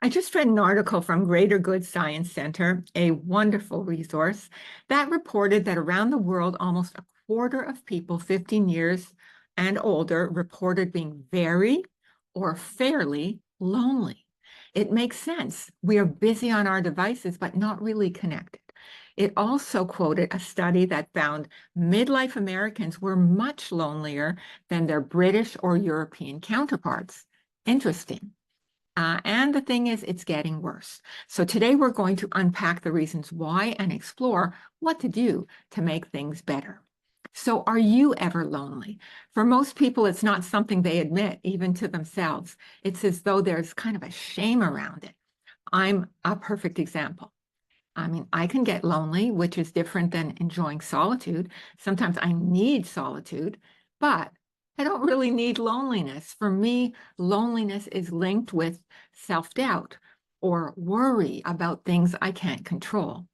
I just read an article from Greater Good Science Center, a wonderful resource, that reported that around the world, almost a quarter of people 15 years and older reported being very or fairly lonely. It makes sense. We are busy on our devices, but not really connected. It also quoted a study that found midlife Americans were much lonelier than their British or European counterparts. Interesting. And the thing is, it's getting worse. So today we're going to unpack the reasons why and explore what to do to make things better. So are you ever lonely? For most people, it's not something they admit, even to themselves. It's as though there's kind of a shame around it. I'm a perfect example. I mean, I can get lonely, which is different than enjoying solitude. Sometimes I need solitude, but I don't really need loneliness. For me, loneliness is linked with self-doubt or worry about things I can't control.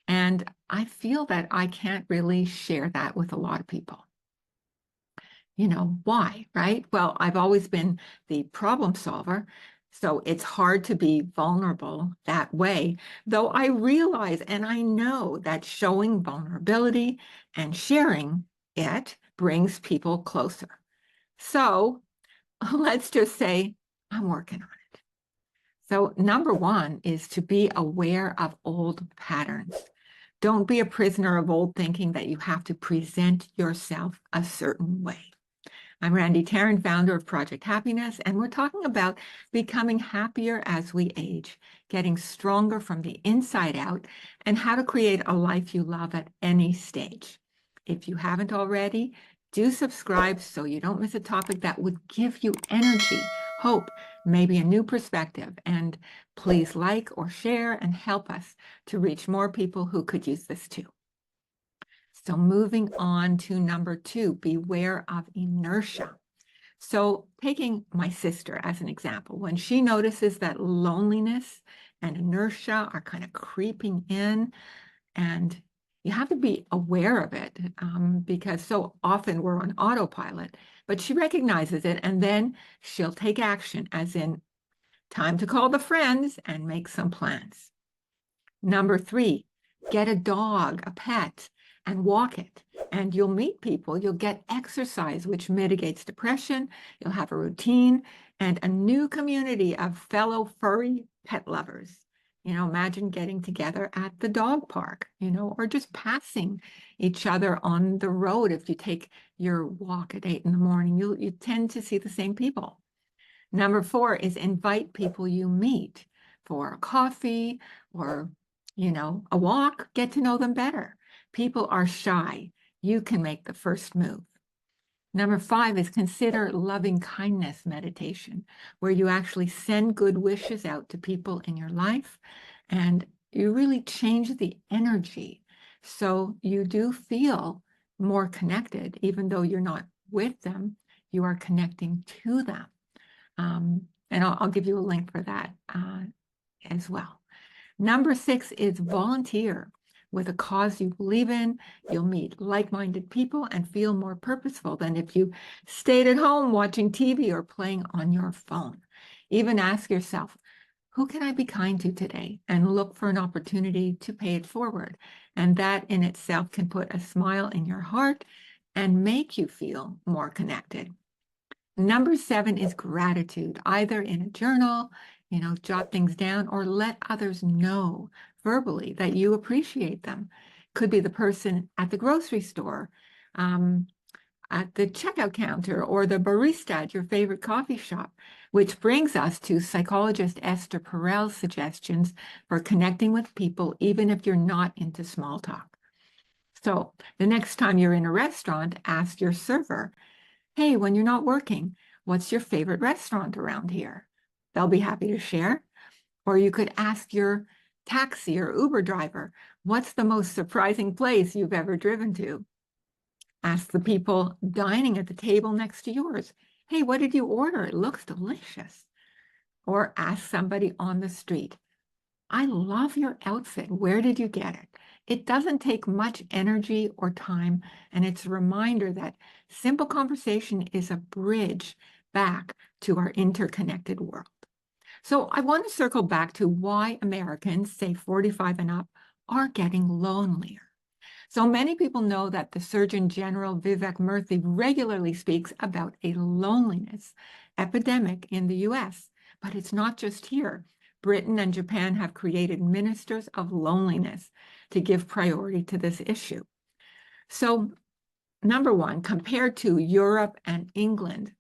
And I feel that I can't really share that with a lot of people. Why, right? Well, I've always been the problem solver, so it's hard to be vulnerable that way, though I realize and I know that showing vulnerability and sharing it brings people closer. So let's just say I'm working on it. So number one is to be aware of old patterns. Don't be a prisoner of old thinking that you have to present yourself a certain way. I'm Randy Tarrant, founder of Project Happiness, and we're talking about becoming happier as we age, getting stronger from the inside out, and how to create a life you love at any stage. If you haven't already, do subscribe so you don't miss a topic that would give you energy, hope, maybe a new perspective, and please like or share and help us to reach more people who could use this too. So moving on to number two, beware of inertia. So taking my sister as an example, when she notices that loneliness and inertia are kind of creeping in, and you have to be aware of it because so often we're on autopilot, but she recognizes it and then she'll take action, as in time to call the friends and make some plans. Number three, get a dog, a pet, and walk it. And you'll meet people, you'll get exercise, which mitigates depression, you'll have a routine, and a new community of fellow furry pet lovers. Imagine getting together at the dog park, or just passing each other on the road. If you take your walk at 8 in the morning, you tend to see the same people. Number four is invite people you meet for a coffee or a walk, get to know them better. People are shy. You can make the first move. Number five is consider loving kindness meditation, where you actually send good wishes out to people in your life and you really change the energy. So you do feel more connected, even though you're not with them, you are connecting to them. And I'll give you a link for that as well. Number six is volunteer with a cause you believe in. You'll meet like-minded people and feel more purposeful than if you stayed at home watching TV or playing on your phone. Even ask yourself, who can I be kind to today? And look for an opportunity to pay it forward. And that in itself can put a smile in your heart and make you feel more connected. Number seven is gratitude, either in a journal, jot things down, or let others know verbally that you appreciate them. Could be the person at the grocery store, at the checkout counter, or the barista at your favorite coffee shop, which brings us to psychologist Esther Perel's suggestions for connecting with people, even if you're not into small talk. So the next time you're in a restaurant, ask your server, hey, when you're not working, what's your favorite restaurant around here? They'll be happy to share. Or you could ask your taxi or Uber driver, what's the most surprising place you've ever driven to? Ask the people dining at the table next to yours, hey, what did you order? It looks delicious. Or ask somebody on the street, I love your outfit. Where did you get it? It doesn't take much energy or time, and it's a reminder that simple conversation is a bridge back to our interconnected world. So I want to circle back to why Americans, say 45 and up, are getting lonelier. So many people know that the Surgeon General Vivek Murthy regularly speaks about a loneliness epidemic in the US, but it's not just here. Britain and Japan have created ministers of loneliness to give priority to this issue. So, number one, compared to Europe and England,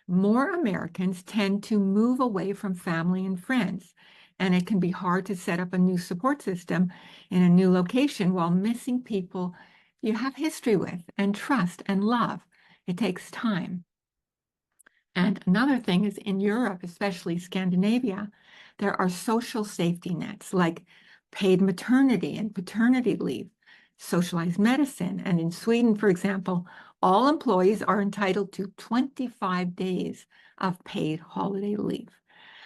more Americans tend to move away from family and friends, and it can be hard to set up a new support system in a new location while missing people you have history with and trust and love. It takes time. And another thing is in Europe, especially Scandinavia, there are social safety nets like paid maternity and paternity leave, socialized medicine. And in Sweden, for example, all employees are entitled to 25 days of paid holiday leave.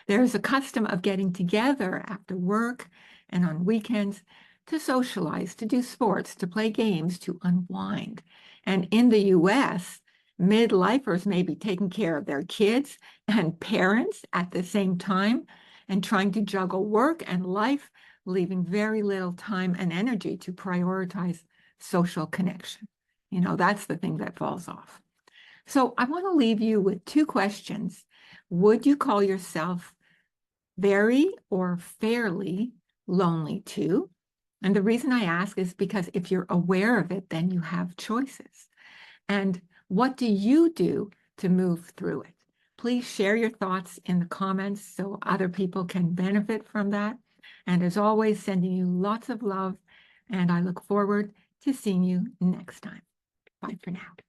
There's a custom of getting together after work and on weekends to socialize, to do sports, to play games, to unwind. And in the US, midlifers may be taking care of their kids and parents at the same time and trying to juggle work and life, leaving very little time and energy to prioritize social connection. You know, that's the thing that falls off. So I want to leave you with two questions. Would you call yourself very or fairly lonely too? And the reason I ask is because if you're aware of it, then you have choices. And what do you do to move through it? Please share your thoughts in the comments so other people can benefit from that. And as always, sending you lots of love, and I look forward to seeing you next time. Bye for now.